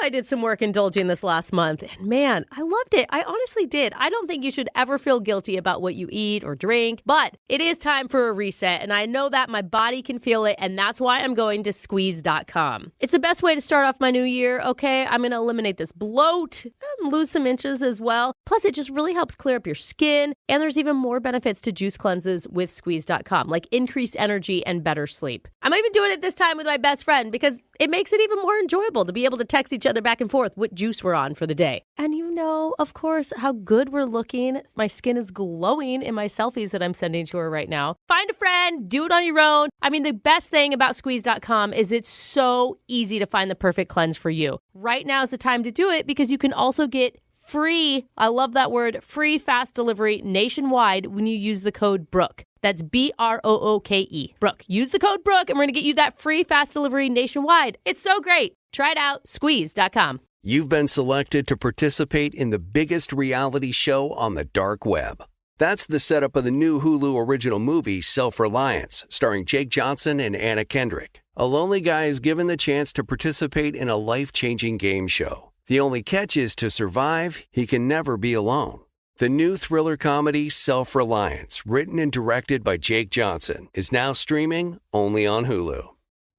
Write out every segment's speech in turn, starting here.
I did some work indulging this last month, and man, I loved it. I honestly did. I don't think you should ever feel guilty about what you eat or drink, but it is time for a reset, and I know that my body can feel it, and that's why I'm going to squeeze.com. It's the best way to start off my new year, okay? I'm going to eliminate this bloat and lose some inches as well. Plus, it just really helps clear up your skin, and there's even more benefits to juice cleanses with squeeze.com, like increased energy and better sleep. I'm even doing it this time with my best friend because it makes it even more enjoyable to be able to text each other back and forth what juice we're on for the day. And you know, of course, how good we're looking. My skin is glowing in my selfies that I'm sending to her right now. Find a friend, do it on your own. I mean, the best thing about squeeze.com is it's so easy to find the perfect cleanse for you. Right now is the time to do it because you can also get free, I love that word, free fast delivery nationwide when you use the code Brooke. That's BROOKE. Brooke. Use the code Brooke and we're going to get you that free fast delivery nationwide. It's so great. Try it out. Squeeze.com. You've been selected to participate in the biggest reality show on the dark web. That's the setup of the new Hulu original movie, Self-Reliance, starring Jake Johnson and Anna Kendrick. A lonely guy is given the chance to participate in a life-changing game show. The only catch is to survive, he can never be alone. The new thriller comedy, Self-Reliance, written and directed by Jake Johnson, is now streaming only on Hulu.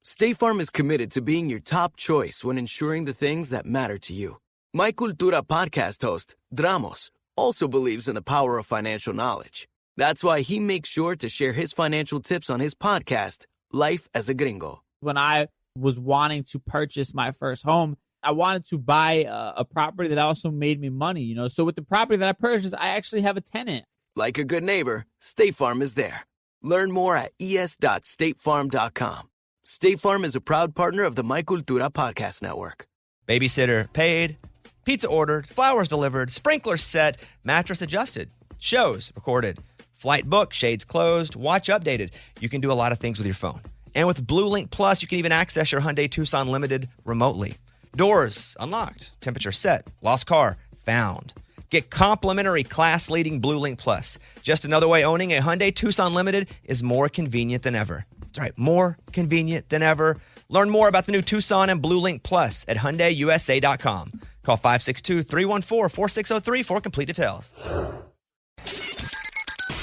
State Farm is committed to being your top choice when ensuring the things that matter to you. My Cultura podcast host, Dramos, also believes in the power of financial knowledge. That's why he makes sure to share his financial tips on his podcast, Life as a Gringo. When I was wanting to purchase my first home, I wanted to buy a property that also made me money, you know. So with the property that I purchased, I actually have a tenant. Like a good neighbor, State Farm is there. Learn more at es.statefarm.com. State Farm is a proud partner of the My Cultura podcast network. Babysitter paid, pizza ordered, flowers delivered, sprinkler set, mattress adjusted, shows recorded, flight booked, shades closed, watch updated. You can do a lot of things with your phone. And with Blue Link Plus, you can even access your Hyundai Tucson Limited remotely. Doors unlocked, temperature set, lost car found. Get complimentary class-leading Blue Link Plus. Just another way owning a Hyundai Tucson Limited is more convenient than ever. That's right, more convenient than ever. Learn more about the new Tucson and Blue Link Plus at HyundaiUSA.com. Call 562-314-4603 for complete details.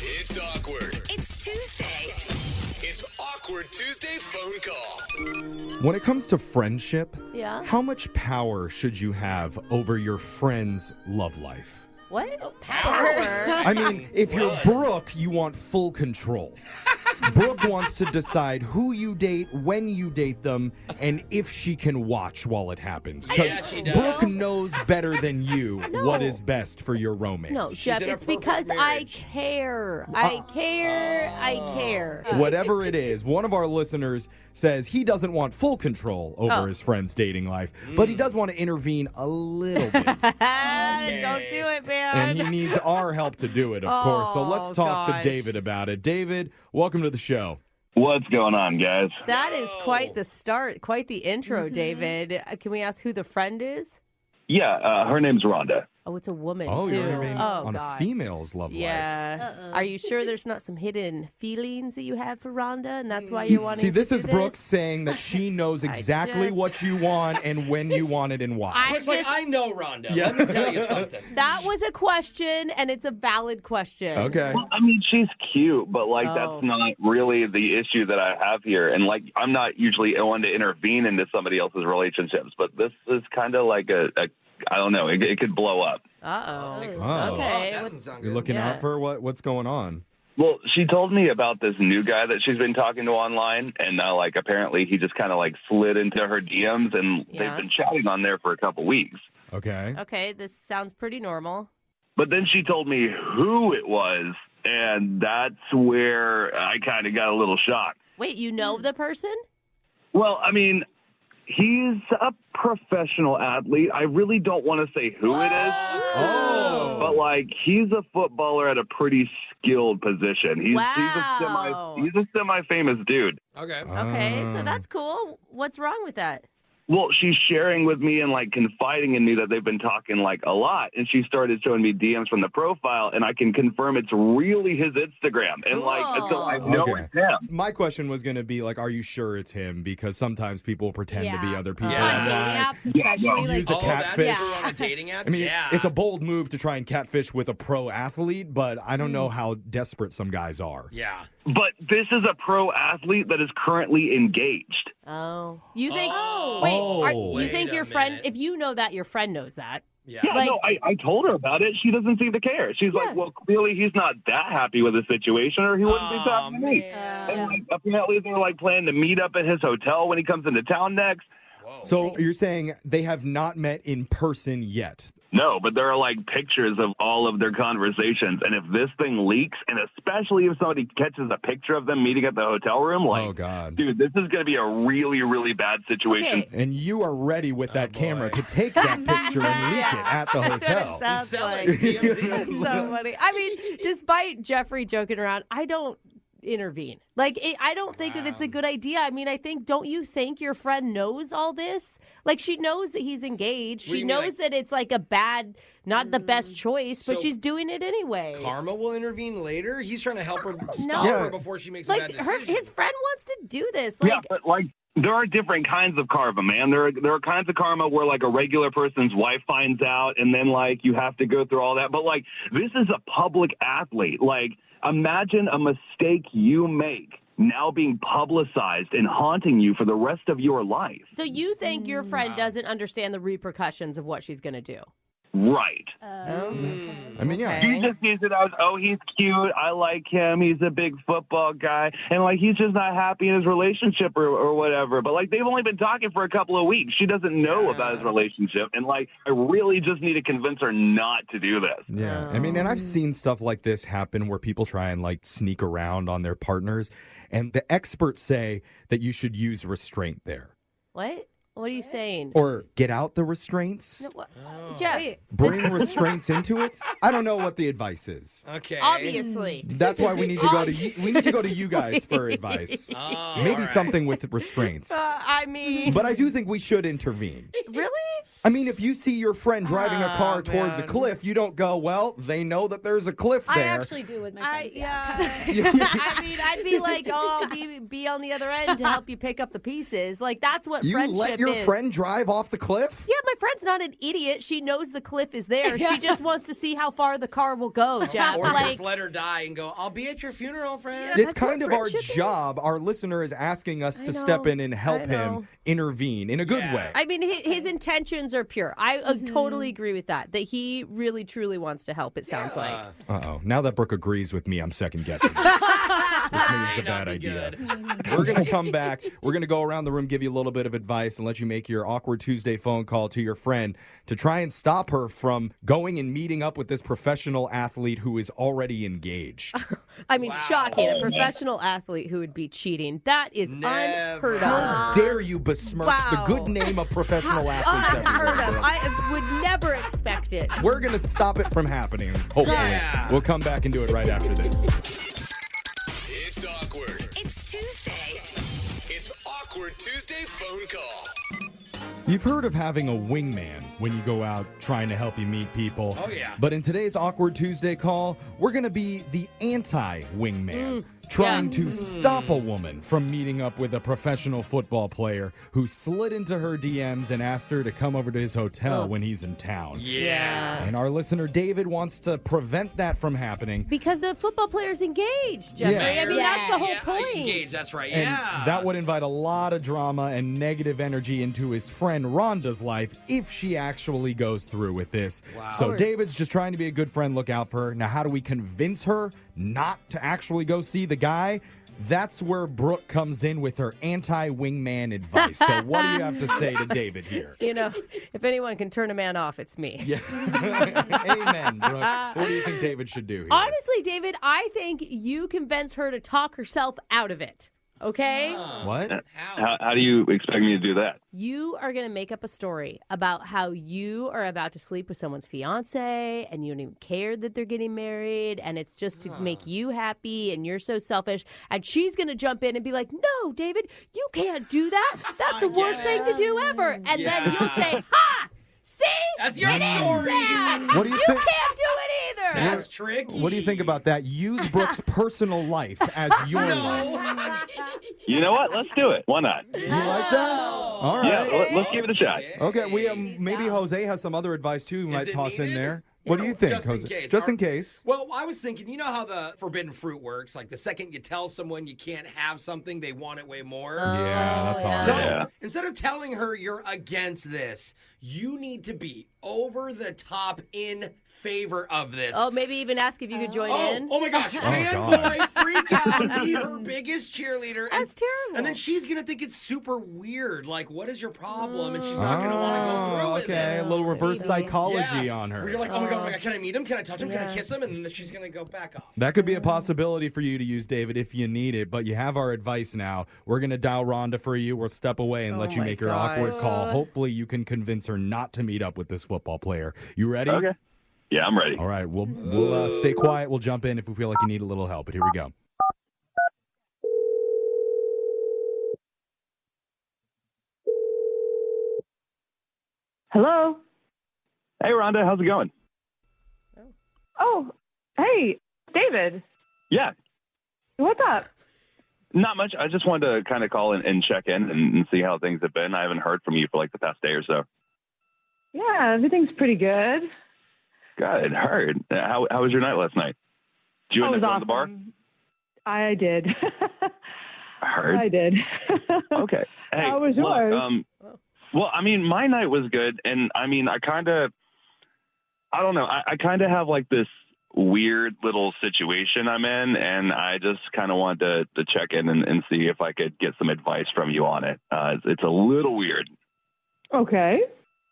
It's awkward. It's Tuesday. It's Awkward Tuesday phone call. When it comes to friendship, Yeah. how much power should you have over your friend's love life? What? Power? I mean, if you're Brooke, you want full control. Brooke wants to decide who you date, when you date them, and if she can watch while it happens. Because Brooke knows better than you what is best for your romance. No, Jeff, it's because I care. I care. Whatever it is, one of our listeners says he doesn't want full control over his friend's dating life, but he does want to intervene a little bit. Don't do it, man. And he needs our help to do it, of course. So let's talk to David about it. David, welcome to the show. What's going on, guys? That is quite the start, quite the intro, David. Can we ask who the friend is? Yeah, her name's Rhonda. Oh, it's a woman, Oh, too. you're intervening on God. a female's love life. Yeah. Are you sure there's not some hidden feelings that you have for Rhonda, and that's why you're wanting See, to this do is Brooke saying that she knows exactly just- what you want and when you want it and why. I know Rhonda. Let me tell you something. That was a question, and it's a valid question. Okay. Well, I mean, she's cute, but, like, Oh. that's not really the issue that I have here. And, like, I'm not usually one to intervene into somebody else's relationships, but this is kind of like I don't know, it could blow up. Uh-oh. Oh. Okay. That doesn't sound You're good. looking Yeah. out for what's going on. Well, she told me about this new guy that she's been talking to online, and like apparently he just kind of like slid into her DMs, and Yeah. they've been chatting on there for a couple weeks. Okay. Okay, this sounds pretty normal. But then she told me who it was, and that's where I kind of got a little shocked. Wait, you know the person? Well, I mean, he's a professional athlete. I really don't want to say who it is. Oh. But, like, he's a footballer at a pretty skilled position. He's Wow. a semi-famous dude. Okay. Okay, so Ah. that's cool. What's wrong with that? Well, she's sharing with me and like confiding in me that they've been talking like a lot. And she started showing me DMs from the profile, and I can confirm it's really his Instagram. And like, so I know it's him. My question was going to be like, are you sure it's him? Because sometimes people pretend to be other people. On dating apps, especially. Use a catfish. That's true on a dating app? I mean, it's a bold move to try and catfish with a pro athlete, but I don't know how desperate some guys are. Yeah. But this is a pro athlete that is currently engaged. Oh. You think, you think Wait your a friend, minute. if you know that, your friend knows that. Yeah. Yeah, Like- no, I told her about it. She doesn't seem to care. She's like, well, clearly he's not that happy with the situation, or he wouldn't be talking to me. And like, apparently they're like planning to meet up at his hotel when he comes into town next. So you're saying they have not met in person yet? No, but there are like pictures of all of their conversations. And if this thing leaks, and especially if somebody catches a picture of them meeting at the hotel room, like, oh, God. dude, this is going to be a really, really bad situation. Okay. And you are ready with that camera to take that picture and leak it at the That's hotel. what it sounds Sell like. it, TMZ. That's so funny. I mean, despite Jeffrey joking around, I don't intervene. Like, I don't think that it's a good idea. I mean, don't you think your friend knows all this? Like, she knows that he's engaged. What do She you mean, knows that it's like a bad, not the best choice, but So she's doing it anyway. Karma will intervene later? He's trying to help her stop Yeah. her before she makes a Like, bad decision. his friend wants to do this. Yeah, Like, but like, there are different kinds of karma, man. There are kinds of karma where like a regular person's wife finds out, and then like you have to go through all that. But like, this is a public athlete. Like, imagine a mistake you make now being publicized and haunting you for the rest of your life. so you think your friend doesn't understand the repercussions of what she's going to do? Right. I mean, yeah. She just sees it as, oh, he's cute. I like him. He's a big football guy. And, like, he's just not happy in his relationship or whatever. But, like, they've only been talking for a couple of weeks. She doesn't know about his relationship. And, like, I really just need to convince her not to do this. Yeah. I mean, and I've seen stuff like this happen where people try and like sneak around on their partners. And the experts say that you should use restraint there. What? What are you saying? Or get out the restraints. Jeff, Bring restraints into it. I don't know what the advice is. Okay. obviously. That's why we need to go to you guys for advice. Maybe something with restraints. I mean, But I do think we should intervene. really? I mean, if you see your friend driving a car towards a cliff, you don't go, well, they know that there's a cliff there. I actually do with my friends. I mean, I'd be like, oh, I'll be on the other end to help you pick up the pieces. Like, that's what You friendship let your is. friend drive off the cliff? Yeah, my friend's not an idiot. She knows the cliff is there. She just wants to see how far the car will go, Jeff. Or Like, just let her die and go, I'll be at your funeral, friend. It's That's kind what of our friendship job. is. Our listener is asking us to know. step in and help I him know. intervene in a good Yeah. way. I mean, his intentions are pure. I totally agree with that he really, truly wants to help, it sounds like. Uh-oh. Now that Brooke agrees with me, I'm second guessing. This maybe is a bad idea. We're going to come back. We're going to go around the room, give you a little bit of advice, and let you make your awkward Tuesday phone call to your friend to try and stop her from going and meeting up with this professional athlete who is already engaged. I mean, shocking. A professional athlete who would be cheating. That is unheard of. How dare you besmirch the Wow. good name of professional athletes Unheard everywhere, of. Brooke. I would never expect it. We're going to stop it from happening, hopefully. Yeah. We'll come back and do it right after this. It's awkward. It's Tuesday. It's Awkward Tuesday phone call. You've heard of having a wingman when you go out trying to help you meet people. Oh, yeah. But in today's Awkward Tuesday call, we're going to be the anti-wingman. Trying to stop a woman from meeting up with a professional football player who slid into her DMs and asked her to come over to his hotel when he's in town. Yeah. And our listener David wants to prevent that from happening. Because the football player's engaged, Jeffrey. Yeah. I mean, that's the whole point. Engaged, that's right. And Yeah. that would invite a lot of drama and negative energy into his friend Rhonda's life if she actually goes through with this. Wow. So David's just trying to be a good friend, look out for her. Now, how do we convince her not to actually go see the guy? That's where Brooke comes in with her anti-wingman advice. So what do you have to say to David here? You know, if anyone can turn a man off, it's me. Yeah. Amen, Brooke. What do you think David should do here? Honestly, David, I think you convince her to talk herself out of it. Okay? What? How do you expect me to do that? You are going to make up a story about how you are about to sleep with someone's fiance and you don't even care that they're getting married and it's just to make you happy and you're so selfish. And she's going to jump in and be like, no, David, you can't do that. That's the worst thing to do ever. And then you'll say, ha! See? That's your It is story. that. What do you You think? can't do it either. That's tricky. What do you think about that? Use Brooke's personal life as your life. You know what? Let's do it. Why not? You like that? All right. Yeah, let's give it a shot. Okay, we maybe Jose has some other advice too. We might it toss in needed? there. What do you think, Just in Jose? case. Just in case. Well, I was thinking, you know how the forbidden fruit works? Like the second you tell someone you can't have something, they want it way more. Yeah, that's hard. So Yeah. instead of telling her you're against this, you need to be over the top in favor of this. Oh, maybe even ask if you could join in. Oh my gosh, God. fanboy freak out, be her biggest cheerleader. That's terrible. And then she's going to think it's super weird. Like, what is your problem? And she's not going to want to go through with okay, it. a little reverse psychology Yeah. on her. Where you're like, oh my God, can I meet him? Can I touch him? Can I kiss him? And then she's going to go back off. That could be a possibility for you to use, David, if you need it. But you have our advice now. We're going to dial Rhonda for you. We'll step away and let you my make your awkward gosh. call. Hopefully you can convince her not to meet up with this football player. You ready? Okay. Yeah, I'm ready. All right, we'll stay quiet. We'll jump in if we feel like you need a little help. But here we go. Hello. Hey, Rhonda, how's it going? Oh, hey, David. Yeah, What's up? not much. I just wanted to kind of call and check in and see how things have been. I haven't heard from you for like the past day or so. Yeah, everything's pretty good. Good. Heard. How was your night last night? Did you That end was up going to the bar? awesome. I did. Heard. I did. Okay. Hey, How was look, yours? well, I mean, my night was good, and I mean, I don't know. I kind of have like this weird little situation I'm in, and I just kind of wanted to check in and see if I could get some advice from you on it. It's a little weird. Okay.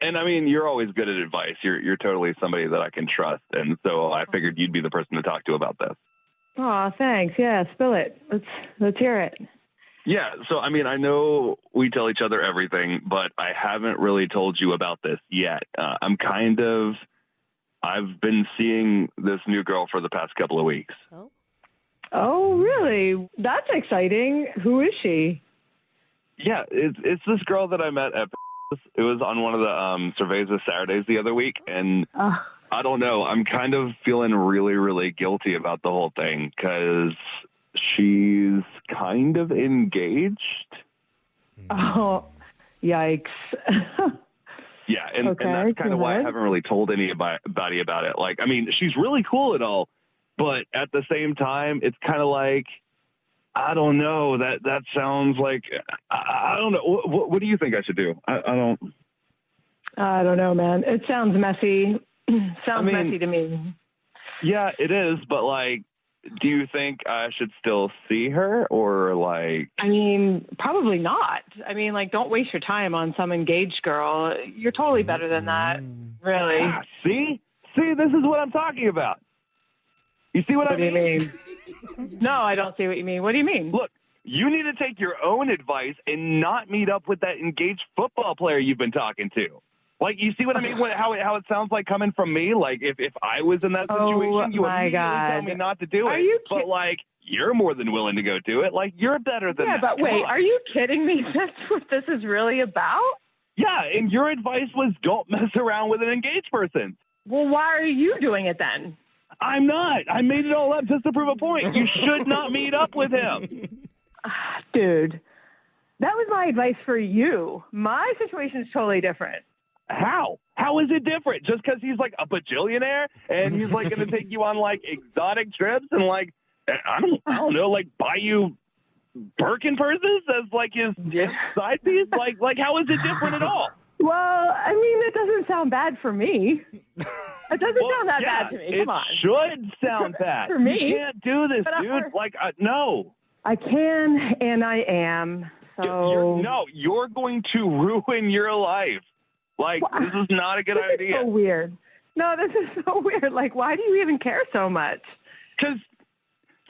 And I mean, you're always good at advice. You're totally somebody that I can trust, and so I figured you'd be the person to talk to about this. Aw, thanks. Yeah, spill it. Let's hear it. Yeah, so I mean, I know we tell each other everything, but I haven't really told you about this yet. I've been seeing this new girl for the past couple of weeks. Oh, really? That's exciting. Who is she? Yeah, it's this girl that I met at. It was on one of the Cerveza Saturdays the other week, and I don't know. I'm kind of feeling really, really guilty about the whole thing because she's kind of engaged. Oh, yikes. Yeah, and that's kind of why I haven't really told anybody about it. Like, I mean, she's really cool and all, but at the same time, it's kind of like, I don't know. That sounds like, I don't know. What do you think I should do? I don't know, man. It sounds messy. Messy to me. Yeah, it is. But like, do you think I should still see her or like? I mean, probably not. I mean, like, don't waste your time on some engaged girl. You're totally better than that. Really. See, this is what I'm talking about. You see what I mean? What do you mean? No, I don't see what you mean. What do you mean? Look, you need to take your own advice and not meet up with that engaged football player you've been talking to. Like, you see what I mean? How it sounds like coming from me? Like, if I was in that situation, you would immediately tell me not to do it. But, like, you're more than willing to go do it. Like, you're better than that. Yeah, but wait, are you kidding me? That's what this is really about? Yeah, and your advice was don't mess around with an engaged person. Well, why are you doing it then? I'm not. I made it all up just to prove a point. You should not meet up with him. Dude, that was my advice for you. My situation is totally different. How? How is it different? Just because he's like a bajillionaire and he's like going to take you on like exotic trips and like, I don't know, like buy you Birkin purses as like his side piece? Like how is it different at all? Well, I mean, it doesn't sound bad for me. It doesn't sound that bad to me. Come on. It should sound bad. For me? You can't do this, dude. Like, no. I can and I am. So you're going to ruin your life. Like, this is not a good idea. This is so weird. No, this is so weird. Like, why do you even care so much? Because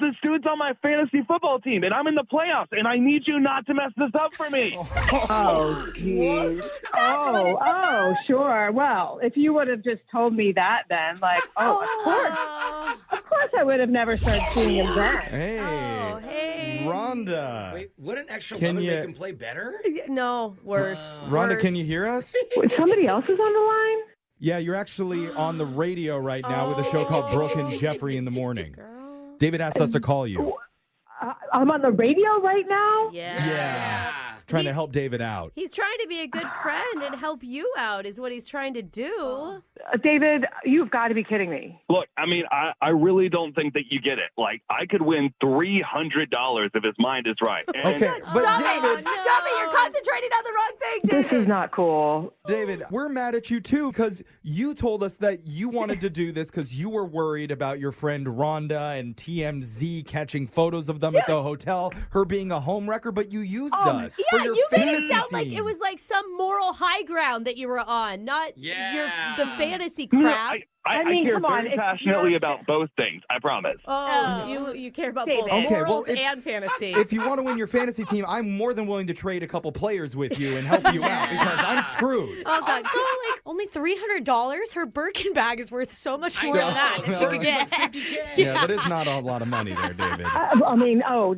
this dude's on my fantasy football team, and I'm in the playoffs, and I need you not to mess this up for me. Oh, geez. Oh, sure. Well, if you would have just told me that then, like, of course I would have never started seeing him then. Hey, Rhonda. Wait, would an extra lemon make him play better? No, worse. Rhonda, Worse. can you hear us? Wait, somebody else is on the line? Yeah, you're actually on the radio right now with a show called Brooke and Jeffrey in the Morning. David asked us to call you. I'm on the radio right now? Yeah. Trying to help David out. He's trying to be a good friend and help you out is what he's trying to do. David, you've got to be kidding me. Look, I mean, I really don't think that you get it. Like, I could win $300 if his mind is right. And Okay, but Stop David, it! Stop it! You're concentrating on the wrong thing, David. This is not cool. David, we're mad at you too because you told us that you wanted to do this because you were worried about your friend Rhonda and TMZ catching photos of them at the hotel, her being a home wrecker, but you used us. Yeah, for your you made it fantasy sound like team. it was like some moral high ground that you were on, not the fantasy No, crap. I mean, care come on, very if passionately you're- about both things. I promise. You care about David. both Okay, well, morals if- and fantasy. If you want to win your fantasy team, I'm more than willing to trade a couple players with you and help you out because I'm screwed. Oh, God. So, like, only $300? Her Birkin bag is worth so much more than that she could get. Yeah, that is not a lot of money there, David.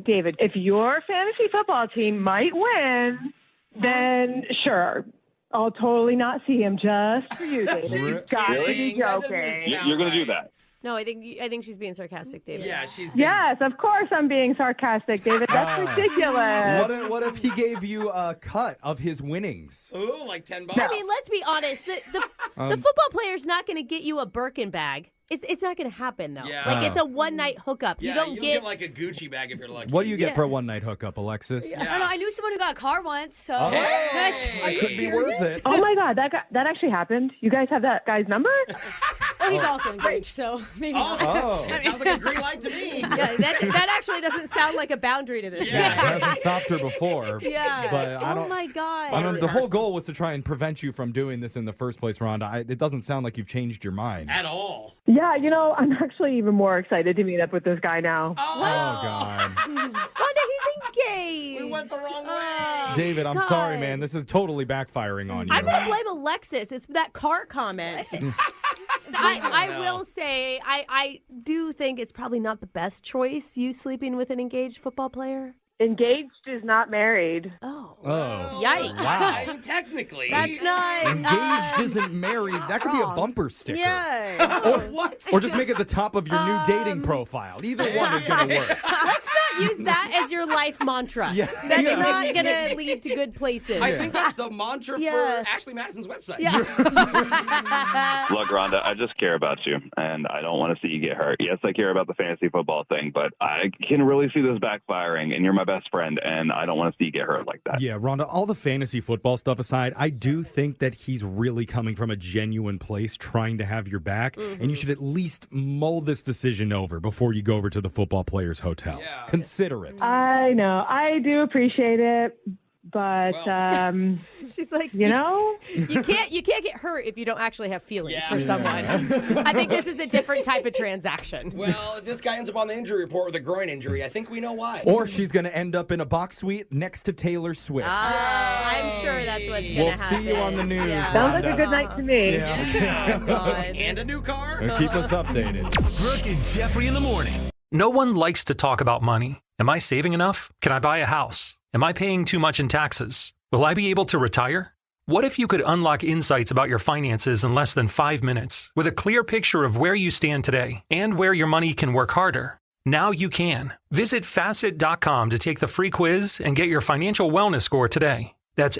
David, if your fantasy football team might win, then sure. I'll totally not see him just for you, David. You've got to be joking. You're going to do that. No, I think she's being sarcastic, David. Yeah, she's. Yes, of course I'm being sarcastic, David. That's ridiculous. What if he gave you a cut of his winnings? Ooh, like $10. I mean, let's be honest. The football player's not going to get you a Birkin bag. It's not going to happen, though. Yeah. Like, it's a one-night hookup. Yeah, you don't get like a Gucci bag if you're lucky. What do you get for a one-night hookup, Alexis? I don't know. I knew someone who got a car once, so It could be worth it. Oh my God, that actually happened. You guys have that guy's number? well, he's also engaged, so maybe. Oh. That sounds like a green light to me. Yeah, that actually doesn't sound like a boundary to this. Yeah, it hasn't stopped her before. Yeah. But I don't. Oh my God. I don't, the whole goal was to try and prevent you from doing this in the first place, Rhonda. It doesn't sound like you've changed your mind. At all. Yeah, I'm actually even more excited to meet up with this guy now. Oh, God. Wanda, he's engaged. We went the wrong way. David, I'm sorry, man. This is totally backfiring on you. I'm going to blame Alexis. It's that car comment. I will say, I do think it's probably not the best choice, you sleeping with an engaged football player. Engaged is not married. Oh. Wow. Yikes. I mean, technically. That's not. Engaged isn't married. That could be a bumper sticker. Yeah. What? Or just make it the top of your new dating profile. Either one is going to work. Let's not use that as your life mantra. Yeah. That's Yeah. not going to lead to good places. I think that's the mantra Yeah. for Ashley Madison's website. Yeah. Look, Rhonda, I just care about you, and I don't want to see you get hurt. Yes, I care about the fantasy football thing, but I can really see this backfiring, and you're my best friend, and I don't want to see you get hurt like that. Yeah, Rhonda, all the fantasy football stuff aside, I do think that he's really coming from a genuine place trying to have your back, and you should at least mull this decision over before you go over to the football players' hotel. Yeah. Consider it. I know. I do appreciate it. But She's like, you know, you can't get hurt if you don't actually have feelings Yeah. for someone. I think this is a different type of transaction. Well, if this guy ends up on the injury report with a groin injury, I think we know why. Or she's going to end up in a box suite next to Taylor Swift. I'm sure that's what's going to We'll happen. see you on the news, Yeah. sounds like a Rhonda. good night to me. Yeah. Oh, God. And a new car. Keep us updated. Brooke and Jeffrey in the morning. No one likes to talk about money. Am I saving enough? Can I buy a house? Am I paying too much in taxes? Will I be able to retire? What if you could unlock insights about your finances in less than 5 minutes with a clear picture of where you stand today and where your money can work harder? Now you can. Visit facet.com to take the free quiz and get your financial wellness score today. That's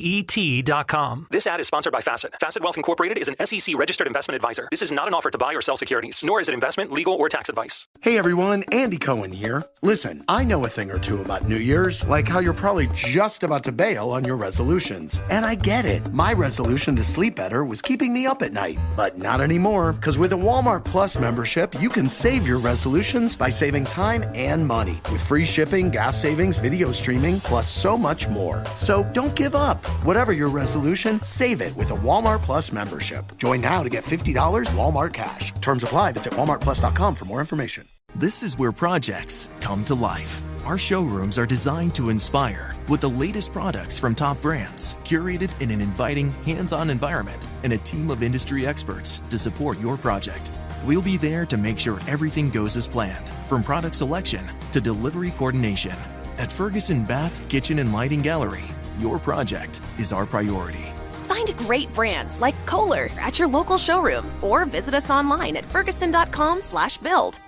FACET.com. This ad is sponsored by Facet. Facet Wealth Incorporated is an SEC registered investment advisor. This is not an offer to buy or sell securities, nor is it investment, legal, or tax advice. Hey everyone, Andy Cohen here. Listen, I know a thing or two about New Year's, like how you're probably just about to bail on your resolutions. And I get it. My resolution to sleep better was keeping me up at night. But not anymore, because with a Walmart Plus membership, you can save your resolutions by saving time and money. With free shipping, gas savings, video streaming, plus so much more. So don't give up. Whatever your resolution, save it with a Walmart Plus membership. Join now to get $50 Walmart cash. Terms apply. Visit walmartplus.com for more information. This is where projects come to life. Our showrooms are designed to inspire with the latest products from top brands, curated in an inviting, hands-on environment, and a team of industry experts to support your project. We'll be there to make sure everything goes as planned, from product selection to delivery coordination. At Ferguson Bath, Kitchen, and Lighting Gallery, your project is our priority. Find great brands like Kohler at your local showroom or visit us online at ferguson.com/build.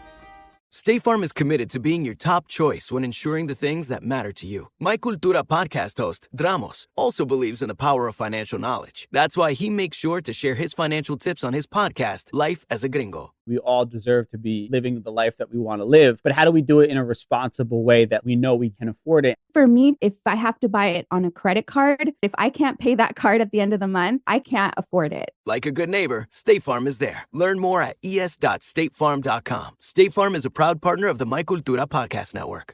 State Farm is committed to being your top choice when ensuring the things that matter to you. My Cultura podcast host, Dramos, also believes in the power of financial knowledge. That's why he makes sure to share his financial tips on his podcast, Life as a Gringo. We all deserve to be living the life that we want to live, but how do we do it in a responsible way that we know we can afford it? For me, if I have to buy it on a credit card, if I can't pay that card at the end of the month, I can't afford it. Like a good neighbor, State Farm is there. Learn more at es.statefarm.com. State Farm is a proud partner of the My Cultura podcast network.